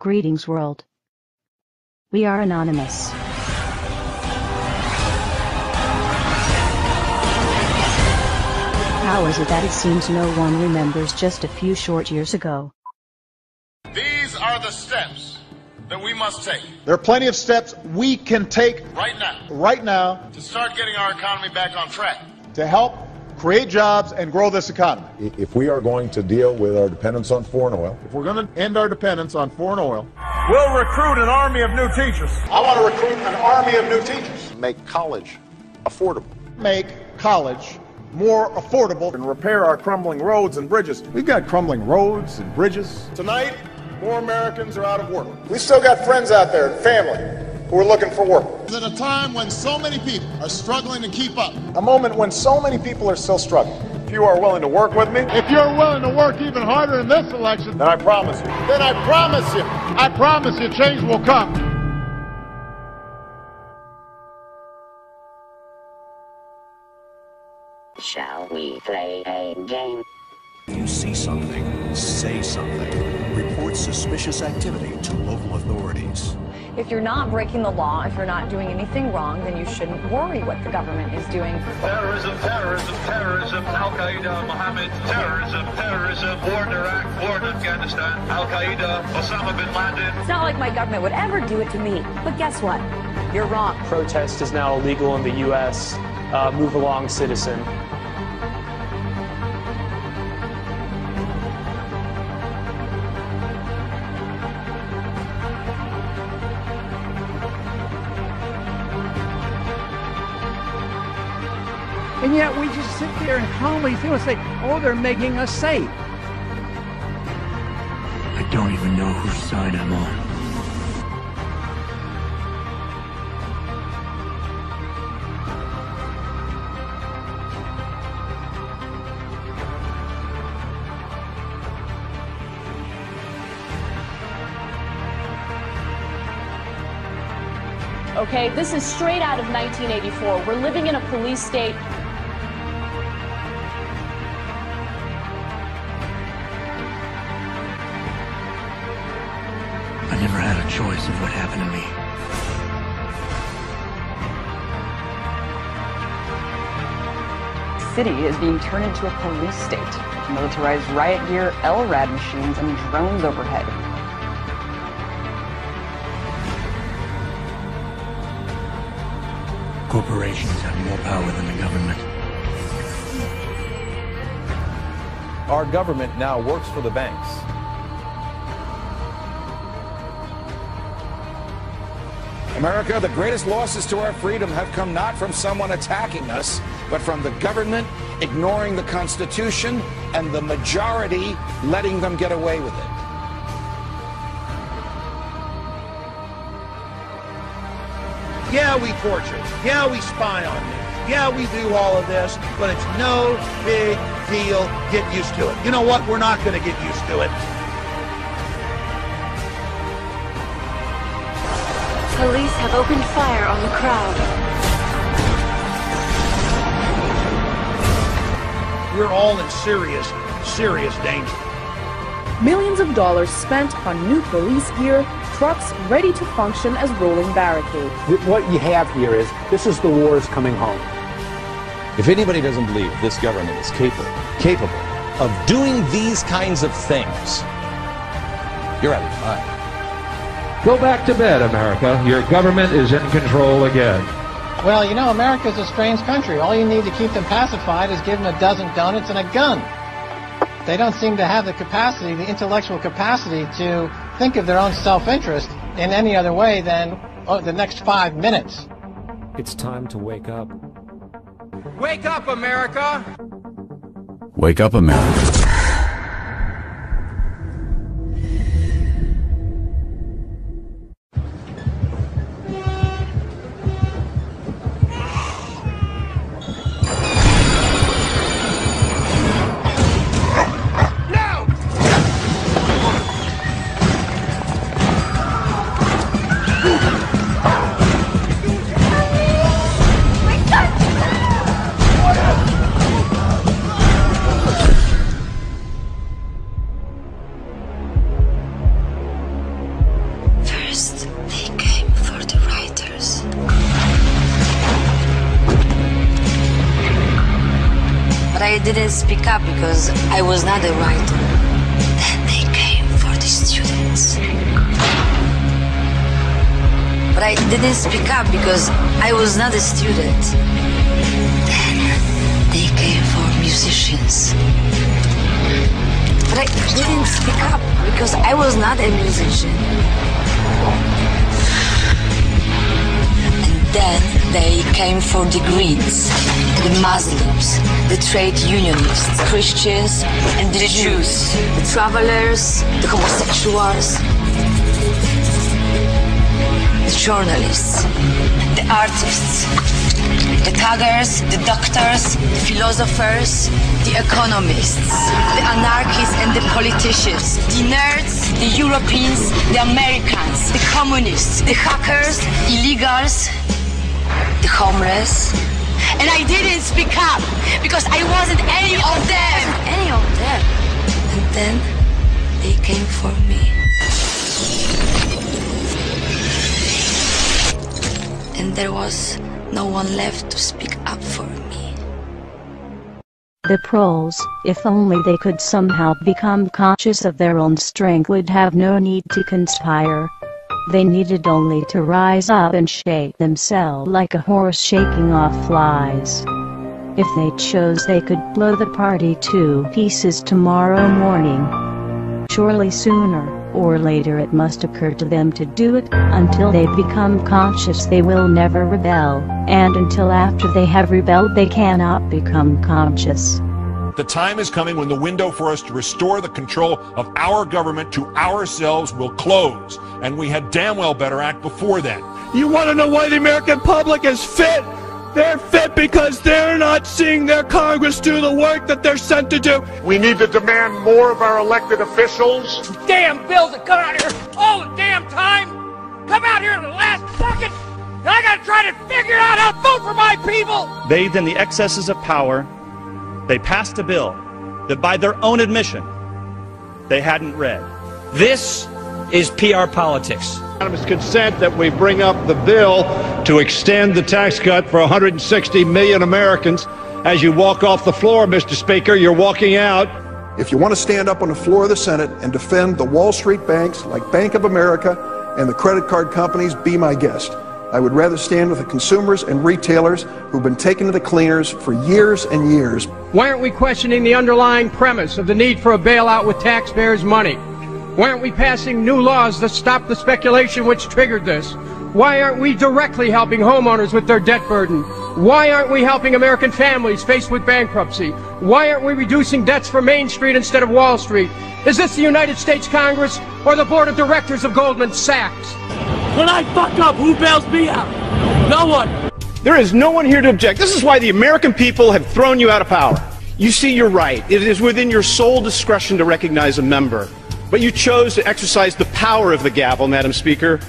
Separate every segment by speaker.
Speaker 1: Greetings, world. We are anonymous. How is it that it seems no one remembers just a few short years ago?
Speaker 2: These are the steps that we must take.
Speaker 3: There are plenty of steps we can take
Speaker 2: right now
Speaker 3: to
Speaker 2: start getting our economy back on track.
Speaker 3: to help create jobs and grow this economy.
Speaker 4: If we are going to deal with our dependence on foreign oil,
Speaker 3: If we're going to end our dependence on foreign oil,
Speaker 2: We'll recruit an army of new teachers.
Speaker 3: I want to recruit an army of new teachers,
Speaker 4: make college affordable.
Speaker 3: make college more affordable,
Speaker 5: and repair our crumbling roads and bridges.
Speaker 3: We've got crumbling roads and bridges.
Speaker 5: Tonight, more Americans are out of work.
Speaker 3: We still got friends out there and family who are looking for work.
Speaker 2: At a time when so many people are struggling to keep up.
Speaker 3: A moment when so many people are still struggling.
Speaker 5: If you are willing to work with me,
Speaker 3: If you're willing to work even harder in this election,
Speaker 5: then I promise you,
Speaker 3: then I promise you change will come.
Speaker 6: Shall we play a game?
Speaker 7: If you see something, say something. Report suspicious activity to local authorities.
Speaker 8: If you're not breaking the law, if you're not doing anything wrong, then you shouldn't worry what the government is doing.
Speaker 9: Terrorism, terrorism, terrorism, Al-Qaeda, Mohammed, terrorism, war in Iraq, war in Afghanistan, Al-Qaeda, Osama bin Laden.
Speaker 8: It's not like my government would ever do it to me. But guess what? You're wrong.
Speaker 10: Protest is now illegal in the U.S. Move along, citizen.
Speaker 11: And yet we just sit there and calmly feel and say, oh, they're making us safe.
Speaker 7: I don't even know whose side I'm on.
Speaker 8: Okay, this is straight out of 1984. We're living in a police state.
Speaker 7: I never had a choice of what happened to me.
Speaker 8: The city is being turned into a police state. Militarized riot gear, LRAD machines, and drones overhead.
Speaker 7: Corporations have more power than the government.
Speaker 5: our government now works for the banks.
Speaker 12: America, the greatest losses to our freedom have come not from someone attacking us, but from the government ignoring the Constitution and the majority letting them get away with it.
Speaker 13: Yeah, we torture. Yeah, we spy on you. Yeah, we do all of this, but it's no big deal. Get used to it. You know what? We're not going to get used to it.
Speaker 14: Police have opened fire on the crowd.
Speaker 13: We're all in serious, serious danger.
Speaker 15: Millions of dollars spent on new police gear, trucks ready to function as rolling barricades.
Speaker 16: What you have here is, this is the wars coming home.
Speaker 17: If anybody doesn't believe this government is capable of doing these kinds of things, you're out of your mind.
Speaker 18: Go back to bed, America. Your government is in control again.
Speaker 19: Well, you know, America's a strange country. All you need to keep them pacified is give them a dozen donuts and a gun. They don't seem to have the capacity, the intellectual capacity, to think of their own self-interest in any other way than the next 5 minutes.
Speaker 20: It's time to wake up.
Speaker 13: Wake up, America!
Speaker 4: Wake up, America.
Speaker 14: I didn't speak up because I was not a writer. Then they came for the students. But I didn't speak up because I was not a student. Then they came for musicians. But I didn't speak up because I was not a musician. And then they came for the Greens, the Muslims, the trade unionists, Christians, and the Jews, the travelers, the homosexuals, the journalists, the artists, the thuggers, the doctors, the philosophers, the economists, the anarchists and the politicians, the nerds, the Europeans, the Americans, the communists, the hackers, illegals, the homeless. And I didn't speak up because I wasn't any of them. Any of them. And then they came for me. And there was no one left to speak up for me.
Speaker 1: The proles, if only they could somehow become conscious of their own strength, would have no need to conspire. They needed only to rise up and shake themselves like a horse shaking off flies. If they chose, they could blow the party to pieces tomorrow morning. Surely sooner or later it must occur to them to do it. Until they become conscious, they will never rebel, and until after they have rebelled, they cannot become conscious.
Speaker 21: The time is coming when the window for us to restore the control of our government to ourselves will close, and we had damn well better act before then.
Speaker 22: You want to know why the American public is fit? They're fit because they're not seeing their Congress do the work that they're sent to do.
Speaker 3: We need to demand more of our elected officials.
Speaker 11: Damn bills that come out here all the damn time. Come out here in the last second. And I gotta try to figure out how to vote for my people.
Speaker 23: Bathed in the excesses of power, they passed a bill that by their own admission, they hadn't read.
Speaker 24: This is PR politics.
Speaker 22: Unanimous consent that we bring up the bill to extend the tax cut for 160 million Americans. As you walk off the floor, Mr. Speaker, you're walking out.
Speaker 25: If you want to stand up on the floor of the Senate and defend the Wall Street banks like Bank of America and the credit card companies, be my guest. I would rather stand with the consumers and retailers who've been taken to the cleaners for years and years.
Speaker 11: Why aren't we questioning the underlying premise of the need for a bailout with taxpayers' money? Why aren't we passing new laws that stop the speculation which triggered this? Why aren't we directly helping homeowners with their debt burden? Why aren't we helping American families faced with bankruptcy? Why aren't we reducing debts for Main Street instead of Wall Street? Is this the United States Congress or the board of directors of Goldman Sachs?
Speaker 22: When I fuck up, who bails me out? No one. There is no one here to object. This is why the American people have thrown you out of power. You see, you're right. It is within your sole discretion to recognize a member. But you chose to exercise the power of the gavel, Madam Speaker.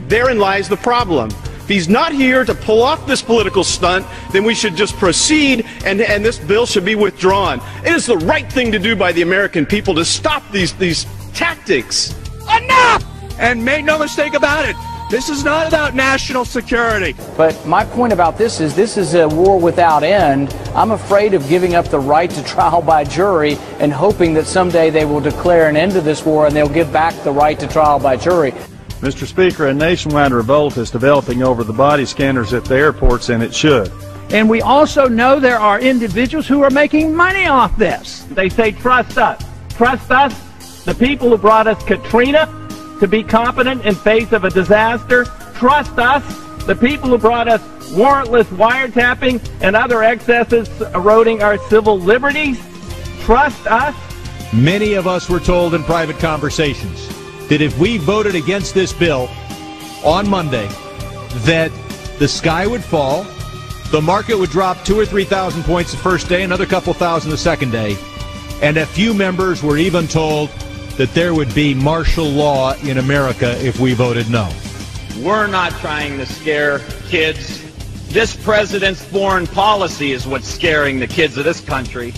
Speaker 22: Therein lies the problem. If he's not here to pull off this political stunt, then we should just proceed and this bill should be withdrawn. It is the right thing to do by the American people to stop these tactics.
Speaker 11: Enough! And make no mistake about it, this is not about national security.
Speaker 26: But my point about this is a war without end. I'm afraid of giving up the right to trial by jury and hoping that someday they will declare an end to this war and they'll give back the right to trial by jury.
Speaker 27: Mr. Speaker, a nationwide revolt is developing over the body scanners at the airports, and it should.
Speaker 11: And we also know there are individuals who are making money off this. They say, trust us. Trust us, the people who brought us Katrina, to be competent in face of a disaster. Trust us, the people who brought us warrantless wiretapping and other excesses eroding our civil liberties. Trust us.
Speaker 28: Many of us were told in private conversations that if we voted against this bill on Monday, that the sky would fall, the market would drop 2,000 or 3,000 points the first day, another couple thousand the second day, and a few members were even told that there would be martial law in America if we voted no.
Speaker 29: We're not trying to scare kids. This president's foreign policy is what's scaring the kids of this country.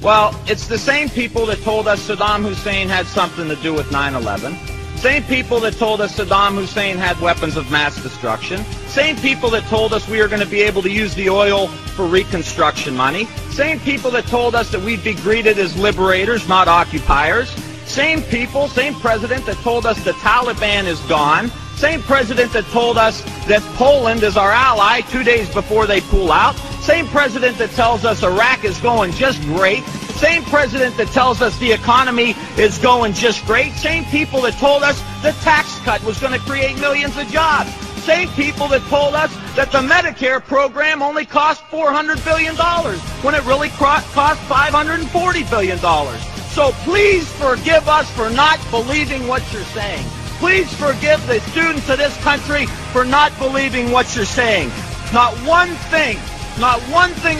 Speaker 29: Well, it's the same people that told us Saddam Hussein had something to do with 9/11. Same people that told us Saddam Hussein had weapons of mass destruction. Same people that told us we were going to be able to use the oil for reconstruction money. Same people that told us that we'd be greeted as liberators, not occupiers. Same people, same president that told us the Taliban is gone. Same president that told us that Poland is our ally 2 days before they pull out. Same president that tells us Iraq is going just great. Same president that tells us the economy is going just great. Same people that told us the tax cut was going to create millions of jobs. Same people that told us that the Medicare program only cost $400 billion when it really cost $540 billion. So please forgive us for not believing what you're saying. Please forgive the students of this country for not believing what you're saying. Not one thing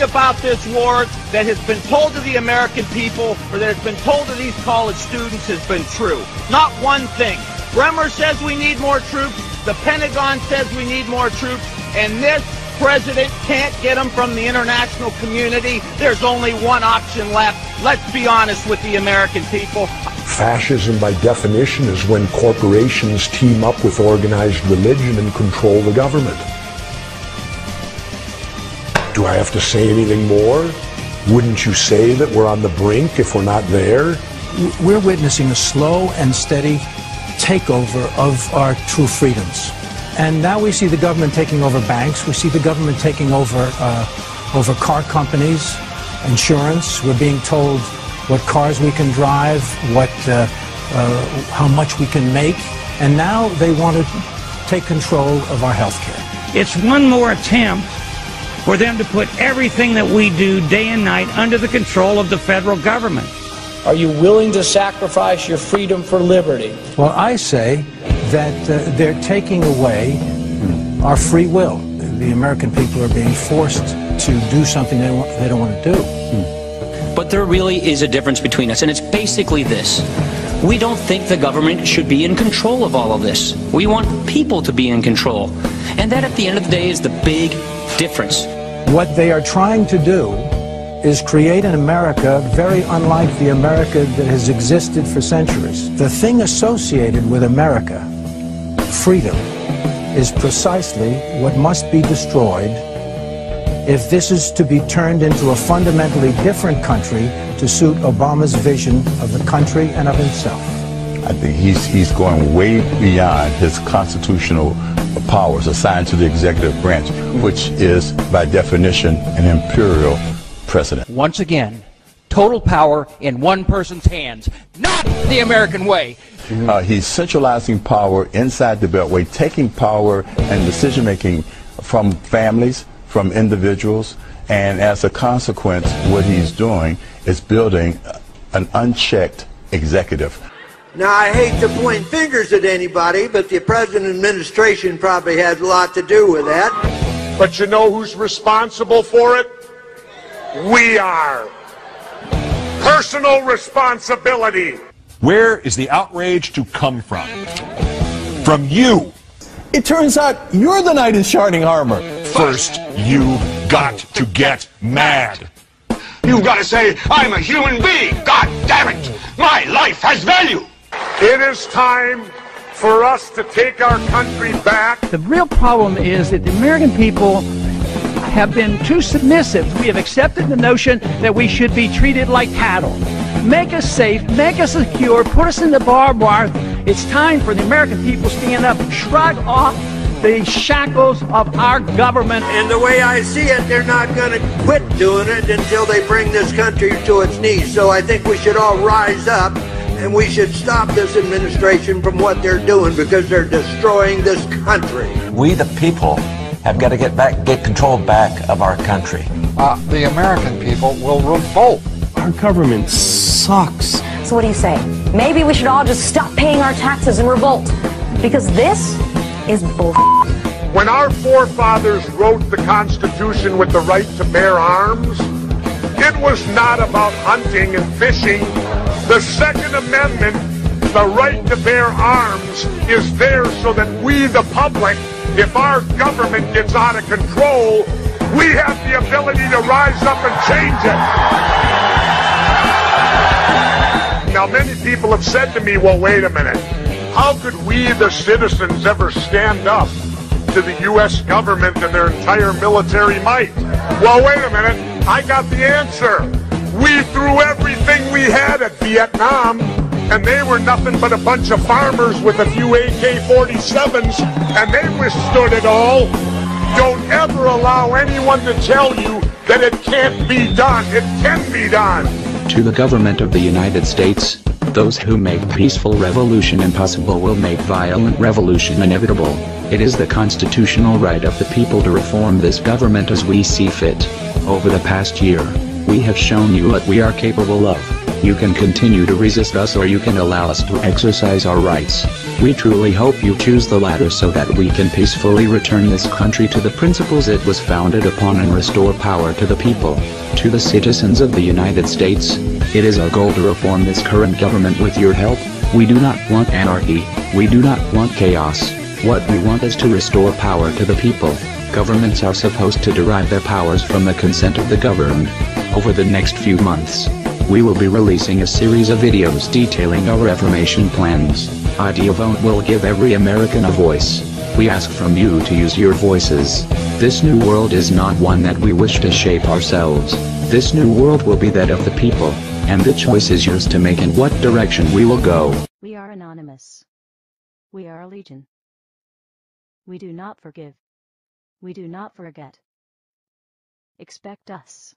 Speaker 29: about this war that has been told to the American people or that has been told to these college students has been true. Not one thing. Bremer says we need more troops. The Pentagon says we need more troops. And this president can't get them from the international community. There's only one option left. Let's be honest with the American people.
Speaker 2: Fascism, by definition, is when corporations team up with organized religion and control the government. Do I have to say anything more? Wouldn't you say that we're on the brink if we're not there?
Speaker 5: We're witnessing a slow and steady takeover of our true freedoms. And now we see the government taking over banks. We see the government taking over car companies, insurance. We're being told what cars we can drive, how much we can make. And now they want to take control of our health care.
Speaker 6: It's one more attempt for them to put everything that we do day and night under the control of the federal government.
Speaker 26: Are you willing to sacrifice your freedom for liberty?
Speaker 5: Well, I say that they're taking away our free will. The American people are being forced to do something they don't want to do.
Speaker 7: But there really is a difference between us, and it's basically this. We don't think the government should be in control of all of this. We want people to be in control. And that, at the end of the day, is the big difference.
Speaker 5: What they are trying to do is create an America very unlike the America that has existed for centuries. The thing associated with America, freedom, is precisely what must be destroyed if this is to be turned into a fundamentally different country to suit Obama's vision of the country and of himself.
Speaker 8: I think he's going way beyond his constitutional powers assigned to the executive branch, which is, by definition, an imperial precedent.
Speaker 9: Once again, total power in one person's hands, not the American way.
Speaker 8: He's centralizing power inside the Beltway, taking power and decision-making from families, from individuals, and as a consequence, what he's doing is building an unchecked executive.
Speaker 10: Now, I hate to point fingers at anybody, but the President administration probably has a lot to do with that.
Speaker 3: But you know who's responsible for it? We are. Personal responsibility.
Speaker 21: Where is the outrage to come from? From you.
Speaker 12: It turns out you're the knight in shining armor.
Speaker 21: First, you got to get mad.
Speaker 3: You've got to say, I'm a human being. God damn it. My life has value. It is time for us to take our country back.
Speaker 9: The real problem is that the American people have been too submissive. We have accepted the notion that we should be treated like cattle. Make us safe, make us secure, put us in the barbed wire. It's time for the American people to stand up and shrug off the shackles of our government.
Speaker 10: And the way I see it, they're not going to quit doing it until they bring this country to its knees. So I think we should all rise up and we should stop this administration from what they're doing because they're destroying this country.
Speaker 15: We, the people, have got to get control back of our country.
Speaker 30: The American people will revolt.
Speaker 27: Our government sucks.
Speaker 31: So what do you say? Maybe we should all just stop paying our taxes and revolt. Because this is bull.
Speaker 3: When our forefathers wrote the Constitution with the right to bear arms, it was not about hunting and fishing. The Second Amendment, the right to bear arms, is there so that we, the public, if our government gets out of control, we have the ability to rise up and change it. Now, many people have said to me, well, wait a minute. How could we, the citizens, ever stand up to the U.S. government and their entire military might? Well, wait a minute. I got the answer. We threw everything we had at Vietnam, and they were nothing but a bunch of farmers with a few AK-47s, and they withstood it all. Don't ever allow anyone to tell you that it can't be done. It can be done.
Speaker 1: To the government of the United States, those who make peaceful revolution impossible will make violent revolution inevitable. It is the constitutional right of the people to reform this government as we see fit. Over the past year, we have shown you what we are capable of. You can continue to resist us, or you can allow us to exercise our rights. We truly hope you choose the latter so that we can peacefully return this country to the principles it was founded upon and restore power to the people. To the citizens of the United States, it is our goal to reform this current government with your help. We do not want anarchy. We do not want chaos. What we want is to restore power to the people. Governments are supposed to derive their powers from the consent of the governed. Over the next few months, we will be releasing a series of videos detailing our reformation plans. IdeaVote will give every American a voice. We ask from you to use your voices. This new world is not one that we wish to shape ourselves. This new world will be that of the people, and the choice is yours to make in what direction we will go.
Speaker 4: We are anonymous. We are a legion. We do not forgive. We do not forget. Expect us.